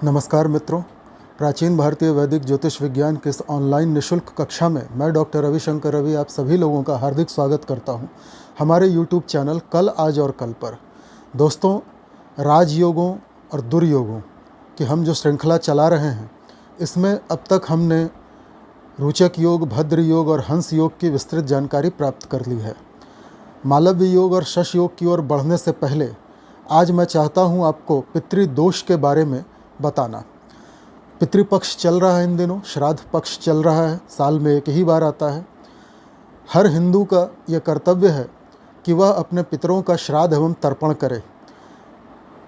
नमस्कार मित्रों, प्राचीन भारतीय वैदिक ज्योतिष विज्ञान के इस ऑनलाइन निशुल्क कक्षा में मैं डॉक्टर रविशंकर रवि आप सभी लोगों का हार्दिक स्वागत करता हूं हमारे यूट्यूब चैनल कल आज और कल पर। दोस्तों, राजयोगों और दुर्योगों की हम जो श्रृंखला चला रहे हैं, इसमें अब तक हमने रोचक योग, भद्र योग और हंस योग की विस्तृत जानकारी प्राप्त कर ली है। मालव्य योग और शश योग की ओर बढ़ने से पहले आज मैं चाहता हूं आपको पितृदोष के बारे में बताना। पितृपक्ष चल रहा है इन दिनों, श्राद्ध पक्ष चल रहा है, साल में एक ही बार आता है। हर हिंदू का यह कर्तव्य है कि वह अपने पितरों का श्राद्ध एवं तर्पण करे।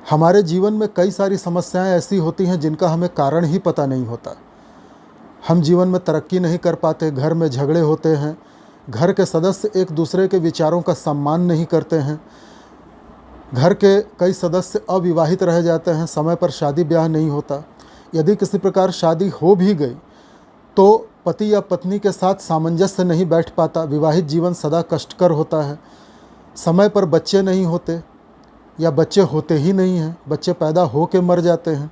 हमारे जीवन में कई सारी समस्याएं ऐसी होती हैं जिनका हमें कारण ही पता नहीं होता। हम जीवन में तरक्की नहीं कर पाते, घर में झगड़े होते हैं, घर के सदस्य एक दूसरे के विचारों का सम्मान नहीं करते हैं, घर के कई सदस्य अविवाहित रह जाते हैं, समय पर शादी ब्याह नहीं होता। यदि किसी प्रकार शादी हो भी गई तो पति या पत्नी के साथ सामंजस्य नहीं बैठ पाता, विवाहित जीवन सदा कष्टकर होता है। समय पर बच्चे नहीं होते या बच्चे होते ही नहीं हैं, बच्चे पैदा हो के मर जाते हैं।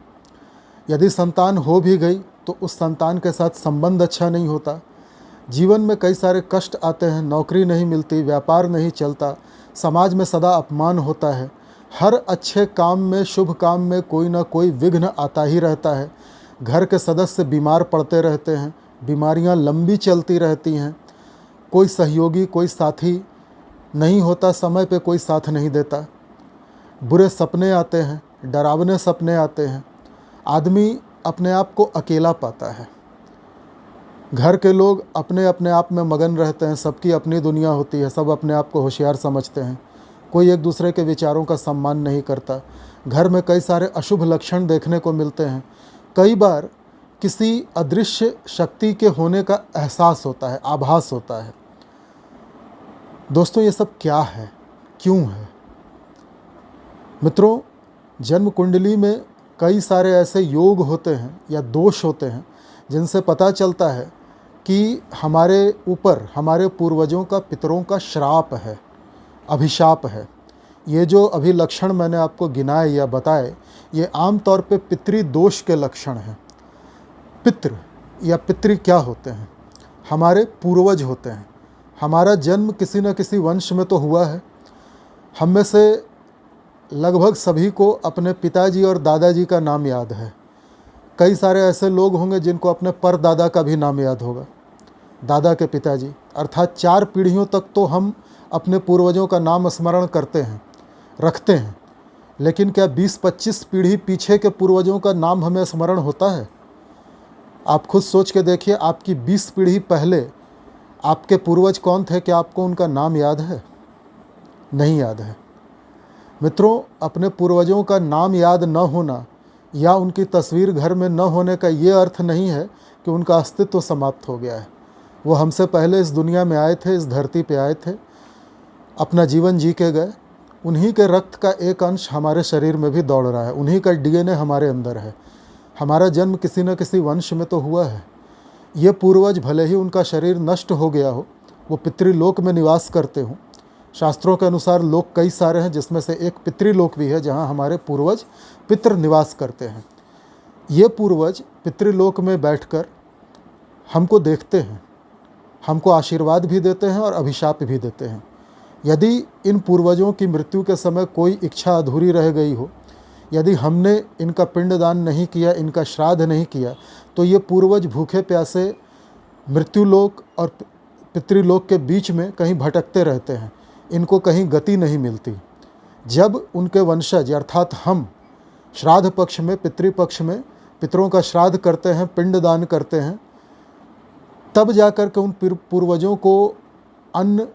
यदि संतान हो भी गई तो उस संतान के साथ संबंध अच्छा नहीं होता। जीवन में कई सारे कष्ट आते हैं, नौकरी नहीं मिलती, व्यापार नहीं चलता, समाज में सदा अपमान होता है। हर अच्छे काम में, शुभ काम में कोई ना कोई विघ्न आता ही रहता है। घर के सदस्य बीमार पड़ते रहते हैं, बीमारियां लंबी चलती रहती हैं। कोई सहयोगी, कोई साथी नहीं होता, समय पे कोई साथ नहीं देता। बुरे सपने आते हैं, डरावने सपने आते हैं। आदमी अपने आप को अकेला पाता है। घर के लोग अपने अपने आप में मगन रहते हैं, सबकी अपनी दुनिया होती है, सब अपने आप को होशियार समझते हैं, कोई एक दूसरे के विचारों का सम्मान नहीं करता। घर में कई सारे अशुभ लक्षण देखने को मिलते हैं। कई बार किसी अदृश्य शक्ति के होने का एहसास होता है, आभास होता है। दोस्तों, ये सब क्या है, क्यों है? मित्रों, जन्म कुंडली में कई सारे ऐसे योग होते हैं या दोष होते हैं जिनसे पता चलता है कि हमारे ऊपर हमारे पूर्वजों का, पितरों का श्राप है, अभिशाप है। ये जो अभी लक्षण मैंने आपको गिनाए या बताए, ये आम तौर पे पितृदोष के लक्षण हैं। पितृ या पितृ क्या होते हैं? हमारे पूर्वज होते हैं। हमारा जन्म किसी न किसी वंश में तो हुआ है। हम में से लगभग सभी को अपने पिताजी और दादाजी का नाम याद है। कई सारे ऐसे लोग होंगे जिनको अपने परदादा का भी नाम याद होगा, दादा के पिताजी। अर्थात 4 पीढ़ियों तक तो हम अपने पूर्वजों का नाम स्मरण करते हैं, रखते हैं। लेकिन क्या 20-25 पीढ़ी पीछे के पूर्वजों का नाम हमें स्मरण होता है? आप खुद सोच के देखिए, आपकी 20 पीढ़ी पहले आपके पूर्वज कौन थे? क्या आपको उनका नाम याद है? नहीं याद है। मित्रों, अपने पूर्वजों का नाम याद न होना या उनकी तस्वीर घर में न होने का ये अर्थ नहीं है कि उनका अस्तित्व समाप्त हो गया है। वो हमसे पहले इस दुनिया में आए थे, इस धरती पे आए थे, अपना जीवन जी के गए। उन्हीं के रक्त का एक अंश हमारे शरीर में भी दौड़ रहा है, उन्हीं का डीएनए हमारे अंदर है। हमारा जन्म किसी न किसी वंश में तो हुआ है। ये पूर्वज भले ही उनका शरीर नष्ट हो गया हो, वो पितृलोक में निवास करते हों। शास्त्रों के अनुसार लोक कई सारे हैं, जिसमें से एक पितृलोक भी है जहाँ हमारे पूर्वज पितृ निवास करते हैं। ये पूर्वज पितृलोक में बैठकर हमको देखते हैं, हमको आशीर्वाद भी देते हैं और अभिशाप भी देते हैं। यदि इन पूर्वजों की मृत्यु के समय कोई इच्छा अधूरी रह गई हो, यदि हमने इनका पिंडदान नहीं किया, इनका श्राद्ध नहीं किया, तो ये पूर्वज भूखे प्यासे मृत्युलोक और पितृलोक के बीच में कहीं भटकते रहते हैं। इनको कहीं गति नहीं मिलती। जब उनके वंशज अर्थात हम श्राद्ध पक्ष में, पितृपक्ष में पितरों का श्राद्ध करते हैं, पिंडदान करते हैं, तब जाकर के उन पूर्वजों को अन्न,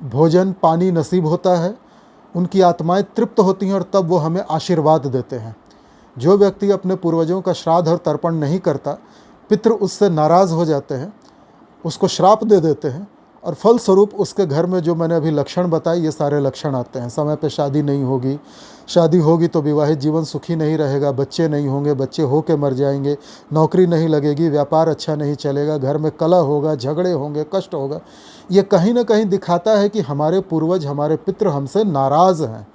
भोजन, पानी नसीब होता है। उनकी आत्माएं तृप्त होती हैं और तब वो हमें आशीर्वाद देते हैं। जो व्यक्ति अपने पूर्वजों का श्राद्ध और तर्पण नहीं करता, पितृ उससे नाराज़ हो जाते हैं, उसको श्राप दे देते हैं और फलस्वरूप उसके घर में जो मैंने अभी लक्षण बताए, ये सारे लक्षण आते हैं। समय पे शादी नहीं होगी, शादी होगी तो विवाहित जीवन सुखी नहीं रहेगा, बच्चे नहीं होंगे, बच्चे हो के मर जाएंगे, नौकरी नहीं लगेगी, व्यापार अच्छा नहीं चलेगा, घर में कलह होगा, झगड़े होंगे, कष्ट होगा। ये कहीं ना कहीं दिखाता है कि हमारे पूर्वज, हमारे पितृ हमसे नाराज़ हैं,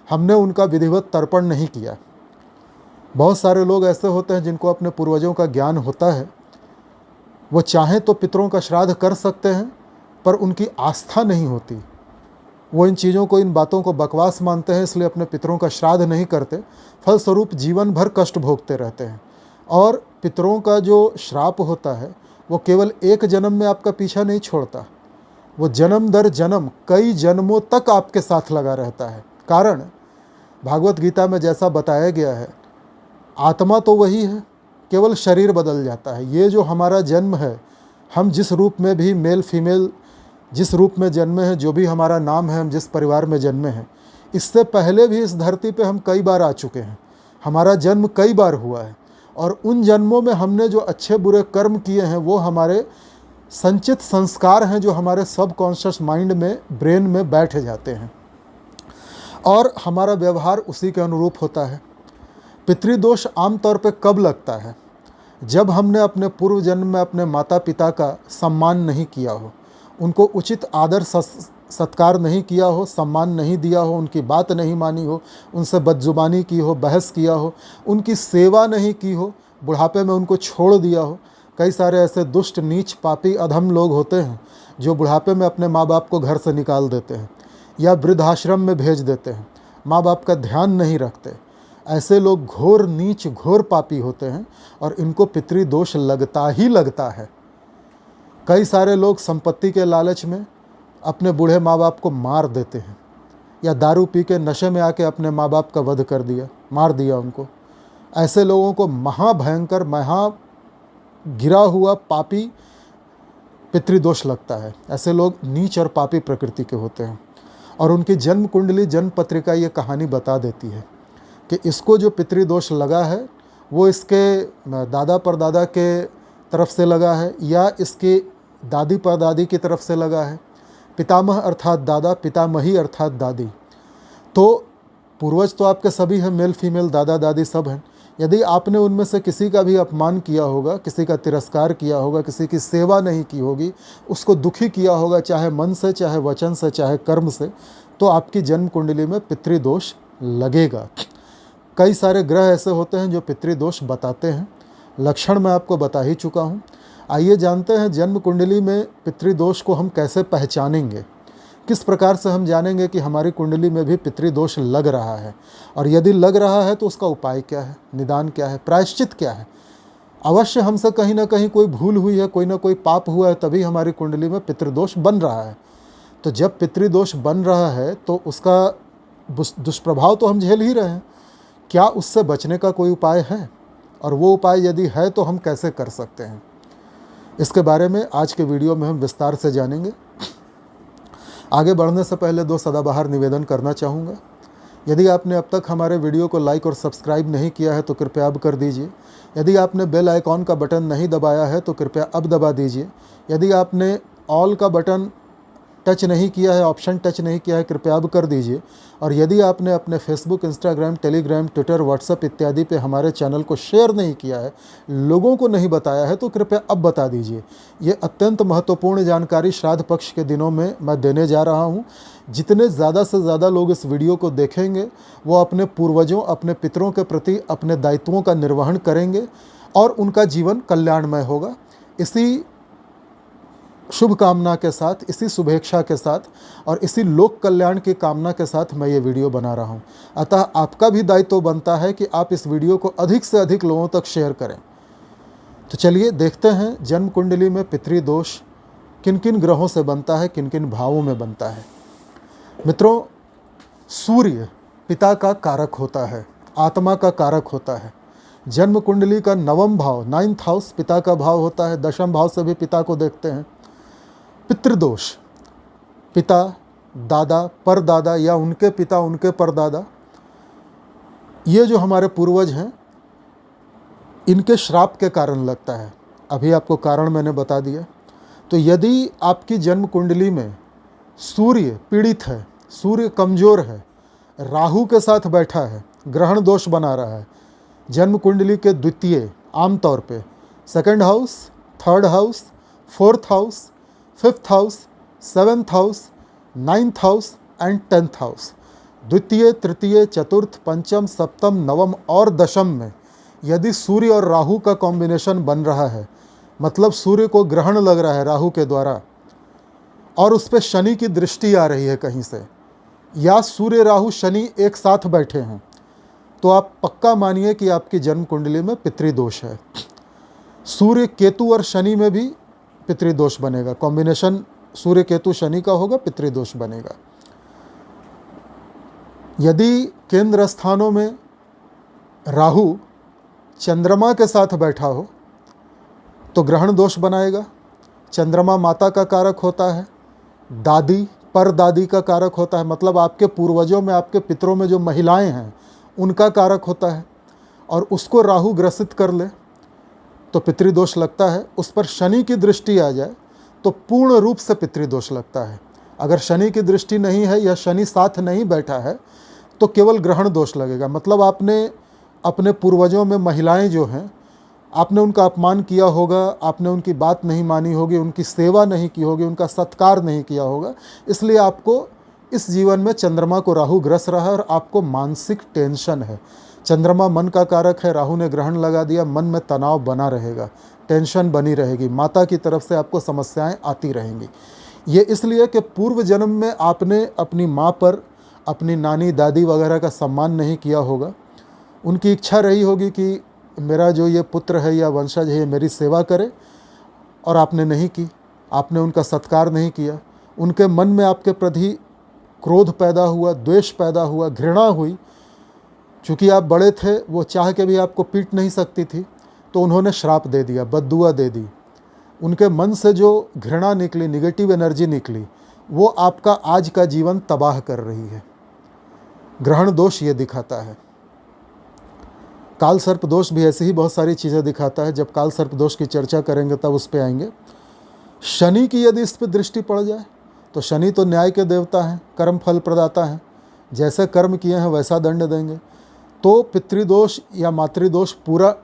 हमने उनका विधिवत तर्पण नहीं किया। बहुत सारे लोग ऐसे होते हैं जिनको अपने पूर्वजों का ज्ञान होता है, वो चाहें तो पितरों का श्राद्ध कर सकते हैं, पर उनकी आस्था नहीं होती। वो इन चीज़ों को, इन बातों को बकवास मानते हैं, इसलिए अपने पितरों का श्राद्ध नहीं करते। फलस्वरूप जीवन भर कष्ट भोगते रहते हैं। और पितरों का जो श्राप होता है वो केवल एक जन्म में आपका पीछा नहीं छोड़ता, वो जन्म दर जन्म कई जन्मों तक आपके साथ लगा रहता है। कारण भागवत गीता में जैसा बताया गया है, आत्मा तो वही है, केवल शरीर बदल जाता है। ये जो हमारा जन्म है, हम जिस रूप में भी मेल फीमेल जिस रूप में जन्मे हैं, जो भी हमारा नाम है, हम जिस परिवार में जन्मे हैं, इससे पहले भी इस धरती पे हम कई बार आ चुके हैं। हमारा जन्म कई बार हुआ है और उन जन्मों में हमने जो अच्छे बुरे कर्म किए हैं वो हमारे संचित संस्कार हैं, जो हमारे सबकॉन्शियस माइंड में, ब्रेन में बैठ जाते हैं और हमारा व्यवहार उसी के अनुरूप होता है। पितृदोष आमतौर पे कब लगता है? जब हमने अपने पूर्व जन्म में अपने माता पिता का सम्मान नहीं किया हो, उनको उचित आदर सत्कार नहीं किया हो, सम्मान नहीं दिया हो, उनकी बात नहीं मानी हो, उनसे बदजुबानी की हो, बहस किया हो, उनकी सेवा नहीं की हो, बुढ़ापे में उनको छोड़ दिया हो। कई सारे ऐसे दुष्ट, नीच, पापी, अधम लोग होते हैं जो बुढ़ापे में अपने माँ बाप को घर से निकाल देते हैं या वृद्धाश्रम में भेज देते हैं, माँ बाप का ध्यान नहीं रखते। ऐसे लोग घोर नीच, घोर पापी होते हैं और इनको पितृदोष लगता ही लगता है। कई सारे लोग संपत्ति के लालच में अपने बूढ़े माँ बाप को मार देते हैं, या दारू पी के नशे में आके अपने माँ बाप का वध कर दिया, मार दिया उनको। ऐसे लोगों को महाभयंकर, गिरा हुआ पापी पितृदोष लगता है। ऐसे लोग नीच और पापी प्रकृति के होते हैं और उनकी जन्म कुंडली, जन्म पत्रिका ये कहानी बता देती है कि इसको जो पितृदोष लगा है वो इसके दादा परदादा के तरफ से लगा है या इसके दादी परदादी की तरफ से लगा है। पितामह अर्थात दादा, पितामही अर्थात दादी। तो पूर्वज तो आपके सभी हैं, मेल फीमेल, दादा दादी सब हैं। यदि आपने उनमें से किसी का भी अपमान किया होगा, किसी का तिरस्कार किया होगा, किसी की सेवा नहीं की होगी, उसको दुखी किया होगा, चाहे मन से, चाहे वचन से, चाहे कर्म से, तो आपकी जन्म कुंडली में पितृदोष लगेगा। कई सारे ग्रह ऐसे होते हैं जो पितृदोष बताते हैं। लक्षण मैं आपको बता ही चुका हूँ। आइए जानते हैं जन्म कुंडली में पितृदोष को हम कैसे पहचानेंगे, किस प्रकार से हम जानेंगे कि हमारी कुंडली में भी पितृदोष लग रहा है, और यदि लग रहा है तो उसका उपाय क्या है, निदान क्या है, प्रायश्चित क्या है। अवश्य हमसे कहीं ना कहीं कोई भूल हुई है, कोई ना कोई पाप हुआ है, तभी हमारी कुंडली में पितृदोष बन रहा है। तो जब पितृदोष बन रहा है तो उसका दुष्प्रभाव तो हम झेल ही रहे हैं। क्या उससे बचने का कोई उपाय है, और वो उपाय यदि है तो हम कैसे कर सकते हैं, इसके बारे में आज के वीडियो में हम विस्तार से जानेंगे। आगे बढ़ने से पहले दो सदाबहार निवेदन करना चाहूँगा। यदि आपने अब तक हमारे वीडियो को लाइक और सब्सक्राइब नहीं किया है तो कृपया अब कर दीजिए। यदि आपने बेल आइकॉन का बटन नहीं दबाया है तो कृपया अब दबा दीजिए। यदि आपने ऑल का बटन टच नहीं किया है, ऑप्शन टच नहीं किया है, कृपया अब कर दीजिए। और यदि आपने अपने Facebook, Instagram, Telegram, Twitter, WhatsApp इत्यादि पे हमारे चैनल को शेयर नहीं किया है, लोगों को नहीं बताया है, तो कृपया अब बता दीजिए। ये अत्यंत महत्वपूर्ण जानकारी श्राद्ध पक्ष के दिनों में मैं देने जा रहा हूँ। जितने ज़्यादा से ज़्यादा लोग इस वीडियो को देखेंगे वो अपने पूर्वजों, अपने पितरों के प्रति अपने दायित्वों का निर्वहन करेंगे और उनका जीवन कल्याणमय होगा। इसी शुभकामना के साथ, इसी शुभेच्छा के साथ और इसी लोक कल्याण की कामना के साथ मैं ये वीडियो बना रहा हूँ। अतः आपका भी दायित्व बनता है कि आप इस वीडियो को अधिक से अधिक लोगों तक शेयर करें। तो चलिए देखते हैं जन्म कुंडली में पितृदोष किन किन ग्रहों से बनता है, किन किन भावों में बनता है। मित्रों, सूर्य पिता का कारक होता है, आत्मा का कारक होता है। जन्म कुंडली का 9वां भाव, 9th हाउस पिता का भाव होता है। 10वां भाव से भी पिता को देखते हैं। पितृदोष, पिता, दादा, परदादा या उनके पिता, उनके परदादा, ये जो हमारे पूर्वज हैं, इनके श्राप के कारण लगता है। अभी आपको कारण मैंने बता दिया। तो यदि आपकी जन्म कुंडली में सूर्य पीड़ित है, सूर्य कमज़ोर है, राहु के साथ बैठा है, ग्रहण दोष बना रहा है, जन्म कुंडली के द्वितीय, आमतौर पे 2nd house, 3rd house, 4th house, 5th house, 7th house, 9th house and 10th house, द्वितीय, तृतीय, चतुर्थ, पंचम, सप्तम, नवम और दशम में यदि सूर्य और राहु का कॉम्बिनेशन बन रहा है, मतलब सूर्य को ग्रहण लग रहा है राहु के द्वारा और उस पर शनि की दृष्टि आ रही है कहीं से, या सूर्य राहु शनि एक साथ बैठे हैं, तो आप पक्का मानिए कि आपकी जन्म कुंडली में पितृदोष है। सूर्य केतु और शनि में भी पितृदोष बनेगा, कॉम्बिनेशन सूर्य केतु शनि का होगा, पितृदोष बनेगा। यदि केंद्र स्थानों में राहु चंद्रमा के साथ बैठा हो तो ग्रहण दोष बनाएगा। चंद्रमा माता का कारक होता है, दादी परदादी का कारक होता है, मतलब आपके पूर्वजों में, आपके पितरों में जो महिलाएं हैं उनका कारक होता है, और उसको राहु ग्रसित कर ले तो पितृदोष लगता है। उस पर शनि की दृष्टि आ जाए तो पूर्ण रूप से पितृदोष लगता है। अगर शनि की दृष्टि नहीं है या शनि साथ नहीं बैठा है तो केवल ग्रहण दोष लगेगा, मतलब आपने अपने पूर्वजों में महिलाएं जो हैं, आपने उनका अपमान किया होगा, आपने उनकी बात नहीं मानी होगी, उनकी सेवा नहीं की होगी, उनका सत्कार नहीं किया होगा, इसलिए आपको इस जीवन में चंद्रमा को राहु ग्रस रहा है और आपको मानसिक टेंशन है। चंद्रमा मन का कारक है, राहु ने ग्रहण लगा दिया, मन में तनाव बना रहेगा, टेंशन बनी रहेगी, माता की तरफ से आपको समस्याएं आती रहेंगी। ये इसलिए कि पूर्व जन्म में आपने अपनी माँ पर, अपनी नानी दादी वगैरह का सम्मान नहीं किया होगा। उनकी इच्छा रही होगी कि मेरा जो ये पुत्र है या वंशज है ये मेरी सेवा करे, और आपने नहीं की, आपने उनका सत्कार नहीं किया। उनके मन में आपके प्रति क्रोध पैदा हुआ, द्वेष पैदा हुआ, घृणा हुई। चूँकि आप बड़े थे, वो चाह के भी आपको पीट नहीं सकती थी, तो उन्होंने श्राप दे दिया, बद्दुआ दे दी। उनके मन से जो घृणा निकली, निगेटिव एनर्जी निकली, वो आपका आज का जीवन तबाह कर रही है। ग्रहण दोष ये दिखाता है। काल सर्प दोष भी ऐसी ही बहुत सारी चीज़ें दिखाता है। जब काल सर्प दोष की चर्चा करेंगे तब उस पर आएंगे। शनि की यदि इस पर दृष्टि पड़ जाए तो शनि तो न्याय के देवता हैं, कर्म फल प्रदाता हैं, जैसे कर्म किए हैं वैसा दंड देंगे। तो पितृदोष या मातृदोष पूरा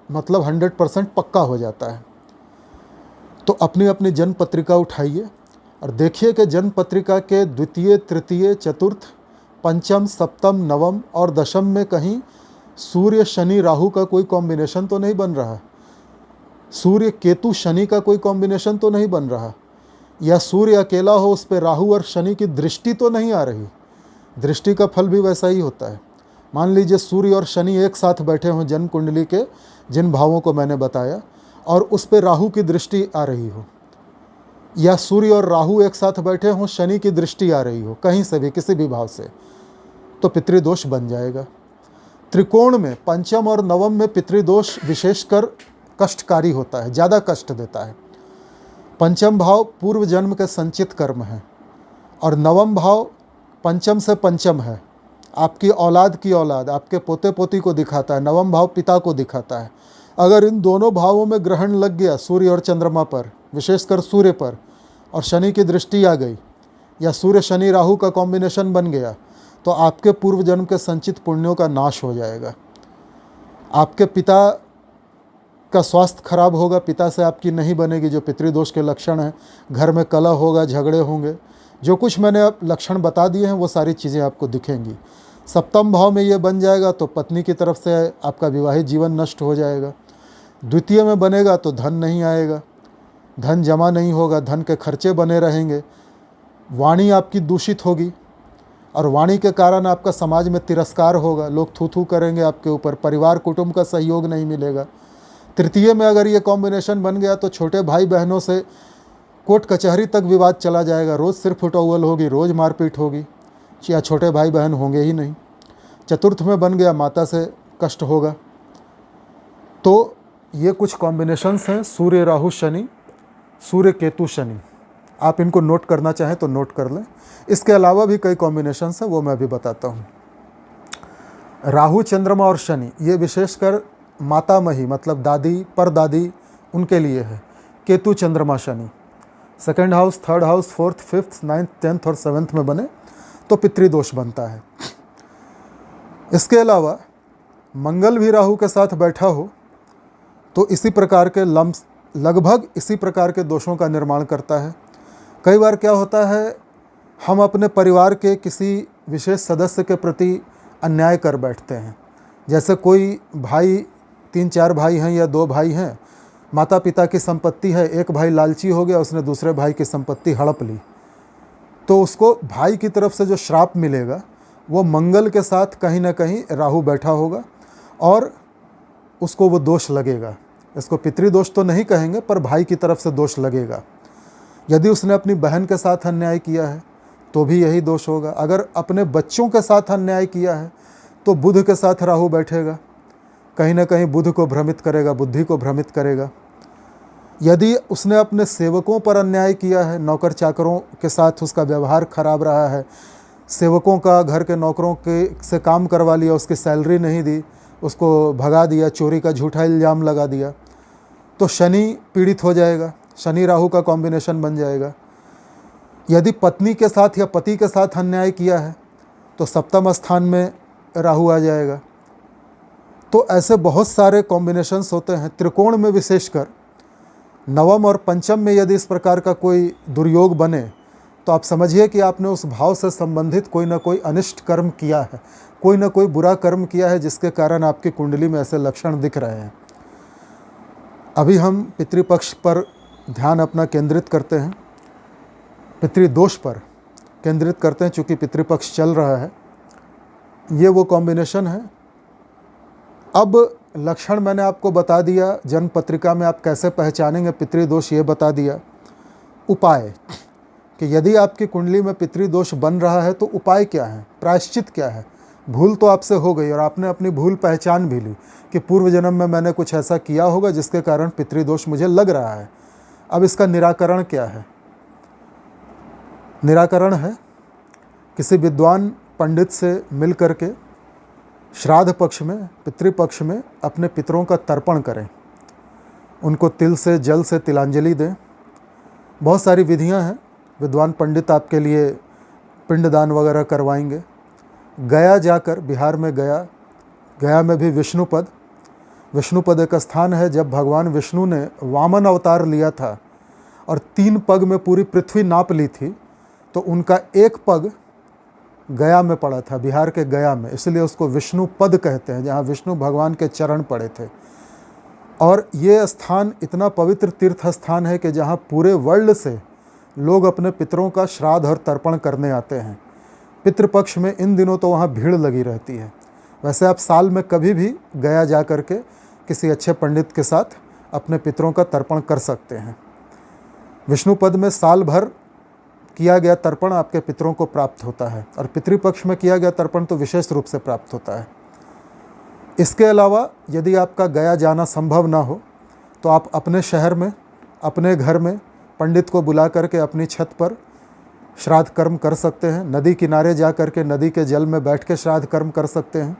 मतलब 100% पक्का हो जाता है। तो अपनी अपनी जन्म पत्रिका उठाइए और देखिए कि जन्म पत्रिका के द्वितीय, तृतीय, चतुर्थ, पंचम, सप्तम, नवम और दशम में कहीं सूर्य शनि राहु का कोई कॉम्बिनेशन तो नहीं बन रहा, सूर्य केतु शनि का कोई कॉम्बिनेशन तो नहीं बन रहा, या सूर्य अकेला हो उस पर राहु और शनि की दृष्टि तो नहीं आ रही। दृष्टि का फल भी वैसा ही होता है। मान लीजिए सूर्य और शनि एक साथ बैठे हों जन्म कुंडली के जिन भावों को मैंने बताया, और उस पर राहु की दृष्टि आ रही हो, या सूर्य और राहु एक साथ बैठे हों, शनि की दृष्टि आ रही हो कहीं से भी, किसी भी भाव से, तो पितृदोष बन जाएगा। त्रिकोण में पंचम और नवम में पितृदोष विशेषकर कष्टकारी होता है, ज़्यादा कष्ट देता है। पंचम भाव पूर्व जन्म के संचित कर्म है, और नवम भाव पंचम से पंचम है, आपकी औलाद की औलाद, आपके पोते पोती को दिखाता है। नवम भाव पिता को दिखाता है। अगर इन दोनों भावों में ग्रहण लग गया सूर्य और चंद्रमा पर, विशेषकर सूर्य पर, और शनि की दृष्टि आ गई, या सूर्य शनि राहु का कॉम्बिनेशन बन गया, तो आपके पूर्व जन्म के संचित पुण्यों का नाश हो जाएगा। आपके पिता का स्वास्थ्य खराब होगा, पिता से आपकी नहीं बनेगी, जो पितृदोष के लक्षण हैं। घर में कलह होगा, झगड़े होंगे, जो कुछ मैंने अब लक्षण बता दिए हैं वो सारी चीज़ें आपको दिखेंगी। सप्तम भाव में ये बन जाएगा तो पत्नी की तरफ से आपका विवाहित जीवन नष्ट हो जाएगा। द्वितीय में बनेगा तो धन नहीं आएगा, धन जमा नहीं होगा, धन के खर्चे बने रहेंगे, वाणी आपकी दूषित होगी, और वाणी के कारण आपका समाज में तिरस्कार होगा, लोग थू थू करेंगे आपके ऊपर, परिवार कुटुंब का सहयोग नहीं मिलेगा। तृतीय में अगर ये कॉम्बिनेशन बन गया तो छोटे भाई बहनों से कोर्ट कचहरी तक विवाद चला जाएगा, रोज़ सिर फुटौल होगी, रोज़ मारपीट होगी, या छोटे भाई बहन होंगे ही नहीं। चतुर्थ में बन गया, माता से कष्ट होगा। तो ये कुछ कॉम्बिनेशंस हैं, सूर्य राहु शनि, सूर्य केतु शनि। आप इनको नोट करना चाहें तो नोट कर लें। इसके अलावा भी कई कॉम्बिनेशंस हैं, वो मैं अभी बताता हूँ। राहु चंद्रमा और शनि ये विशेषकर मातामही मतलब दादी परदादी उनके लिए है। केतु चंद्रमा Shani second house, third house, fourth, fifth, ninth, 10th और 7th में बने तो पितृदोष बनता है। इसके अलावा मंगल भी राहु के साथ बैठा हो तो इसी प्रकार के लगभग इसी प्रकार के दोषों का निर्माण करता है। कई बार क्या होता है, हम अपने परिवार के किसी विशेष सदस्य के प्रति अन्याय कर बैठते हैं। जैसे कोई भाई 3-4 भाई हैं या 2 भाई हैं, माता पिता की संपत्ति है, एक भाई लालची हो गया, उसने दूसरे भाई की संपत्ति हड़प ली, तो उसको भाई की तरफ से जो श्राप मिलेगा वो मंगल के साथ कहीं ना कहीं राहु बैठा होगा और उसको वो दोष लगेगा। इसको पितृदोष तो नहीं कहेंगे, पर भाई की तरफ से दोष लगेगा। यदि उसने अपनी बहन के साथ अन्याय किया है तो भी यही दोष होगा। अगर अपने बच्चों के साथ अन्याय किया है तो बुध के साथ राहु बैठेगा, कहीं ना कहीं बुध को भ्रमित करेगा, बुद्धि को भ्रमित करेगा। यदि उसने अपने सेवकों पर अन्याय किया है, नौकर चाकरों के साथ उसका व्यवहार खराब रहा है, सेवकों का, घर के नौकरों के से काम करवा लिया, उसकी सैलरी नहीं दी, उसको भगा दिया, चोरी का झूठा इल्ज़ाम लगा दिया, तो शनि पीड़ित हो जाएगा, शनि राहु का कॉम्बिनेशन बन जाएगा। यदि पत्नी के साथ या पति के साथ अन्याय किया है तो सप्तम स्थान में राहु आ जाएगा। तो ऐसे बहुत सारे कॉम्बिनेशंस होते हैं। त्रिकोण में विशेषकर नवम और पंचम में यदि इस प्रकार का कोई दुर्योग बने तो आप समझिए कि आपने उस भाव से संबंधित कोई ना कोई अनिष्ट कर्म किया है, कोई ना कोई बुरा कर्म किया है, जिसके कारण आपकी कुंडली में ऐसे लक्षण दिख रहे हैं। अभी हम पितृपक्ष पर ध्यान अपना केंद्रित करते हैं, पितृदोष पर केंद्रित करते हैं, चूँकि पितृपक्ष चल रहा है। ये वो कॉम्बिनेशन है। अब लक्षण मैंने आपको बता दिया, जन्म पत्रिका में आप कैसे पहचानेंगे पितृदोष ये बता दिया। उपाय कि यदि आपकी कुंडली में पितृदोष बन रहा है तो उपाय क्या है, प्रायश्चित क्या है। भूल तो आपसे हो गई और आपने अपनी भूल पहचान भी ली कि पूर्व जन्म में मैंने कुछ ऐसा किया होगा जिसके कारण पितृदोष मुझे लग रहा है। अब इसका निराकरण क्या है? निराकरण है किसी विद्वान पंडित से मिल करके श्राद्ध पक्ष में, पितृपक्ष में अपने पितरों का तर्पण करें, उनको तिल से, जल से तिलांजलि दें। बहुत सारी विधियां हैं, विद्वान पंडित आपके लिए पिंडदान वगैरह करवाएंगे। गया जाकर, बिहार में गया में भी विष्णुपद एक स्थान है। जब भगवान विष्णु ने वामन अवतार लिया था और 3 पग में पूरी पृथ्वी नाप ली थी, तो उनका एक पग गया में पड़ा था, बिहार के गया में, इसलिए उसको विष्णुपद कहते हैं, जहाँ विष्णु भगवान के चरण पड़े थे। और ये स्थान इतना पवित्र तीर्थ स्थान है कि जहाँ पूरे वर्ल्ड से लोग अपने पितरों का श्राद्ध और तर्पण करने आते हैं। पितृपक्ष में इन दिनों तो वहाँ भीड़ लगी रहती है। वैसे आप साल में कभी भी गया जा कर के किसी अच्छे पंडित के साथ अपने पितरों का तर्पण कर सकते हैं। विष्णुपद में साल भर किया गया तर्पण आपके पितरों को प्राप्त होता है, और पितृपक्ष में किया गया तर्पण तो विशेष रूप से प्राप्त होता है। इसके अलावा यदि आपका गया जाना संभव ना हो तो आप अपने शहर में, अपने घर में पंडित को बुला करके अपनी छत पर श्राद्ध कर्म कर सकते हैं। नदी किनारे जा कर के नदी के जल में बैठ के श्राद्ध कर्म कर सकते हैं।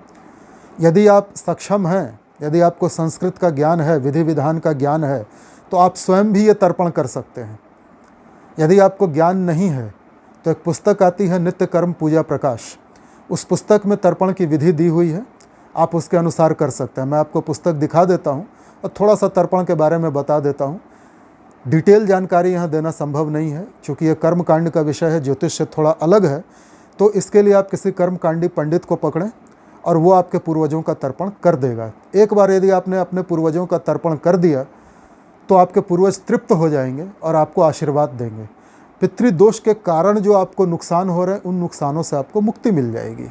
यदि आप सक्षम हैं, यदि आपको संस्कृत का ज्ञान है, विधि विधान का ज्ञान है, तो आप स्वयं भी ये तर्पण कर सकते हैं। यदि आपको ज्ञान नहीं है तो एक पुस्तक आती है, नित्य कर्म पूजा प्रकाश, उस पुस्तक में तर्पण की विधि दी हुई है, आप उसके अनुसार कर सकते हैं। मैं आपको पुस्तक दिखा देता हूँ और थोड़ा सा तर्पण के बारे में बता देता हूँ। डिटेल जानकारी यहाँ देना संभव नहीं है, चूँकि ये कर्मकांड का विषय है, ज्योतिष से थोड़ा अलग है। तो इसके लिए आप किसी कर्मकांडी पंडित को पकड़ें और वो आपके पूर्वजों का तर्पण कर देगा। एक बार यदि आपने अपने पूर्वजों का तर्पण कर दिया तो आपके पूर्वज तृप्त हो जाएंगे और आपको आशीर्वाद देंगे। पितृदोष के कारण जो आपको नुकसान हो रहे हैं, उन नुकसानों से आपको मुक्ति मिल जाएगी।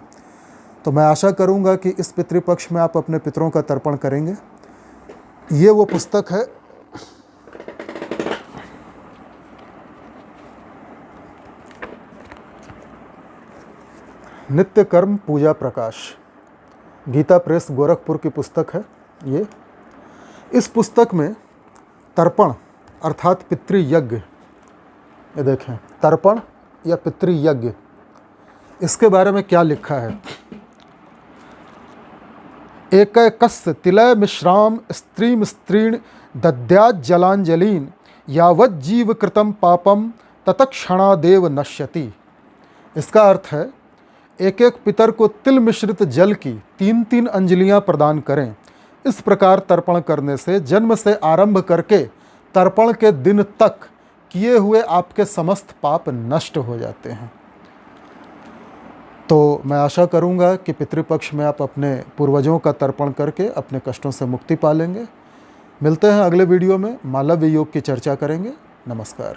तो मैं आशा करूंगा कि इस पितृपक्ष में आप अपने पितरों का तर्पण करेंगे। ये वो पुस्तक है, नित्य कर्म पूजा प्रकाश, गीता प्रेस गोरखपुर की पुस्तक है ये। इस पुस्तक में तर्पण अर्थात पितृयज्ञ, ये देखें, तर्पण या पितृयज्ञ, इसके बारे में क्या लिखा है। एकैकस्य तिलय मिश्राम स्त्रीम स्त्रीण दद्यात् जलांजलीन यावत् जीव कृतम पापम तत्क्षणादेव नश्यति। इसका अर्थ है, एक एक पितर को तिल मिश्रित जल की 3-3 अंजलियां प्रदान करें। इस प्रकार तर्पण करने से जन्म से आरंभ करके तर्पण के दिन तक किए हुए आपके समस्त पाप नष्ट हो जाते हैं। तो मैं आशा करूँगा कि पितृपक्ष में आप अपने पूर्वजों का तर्पण करके अपने कष्टों से मुक्ति पा लेंगे। मिलते हैं अगले वीडियो में, मालव्य योग की चर्चा करेंगे। नमस्कार।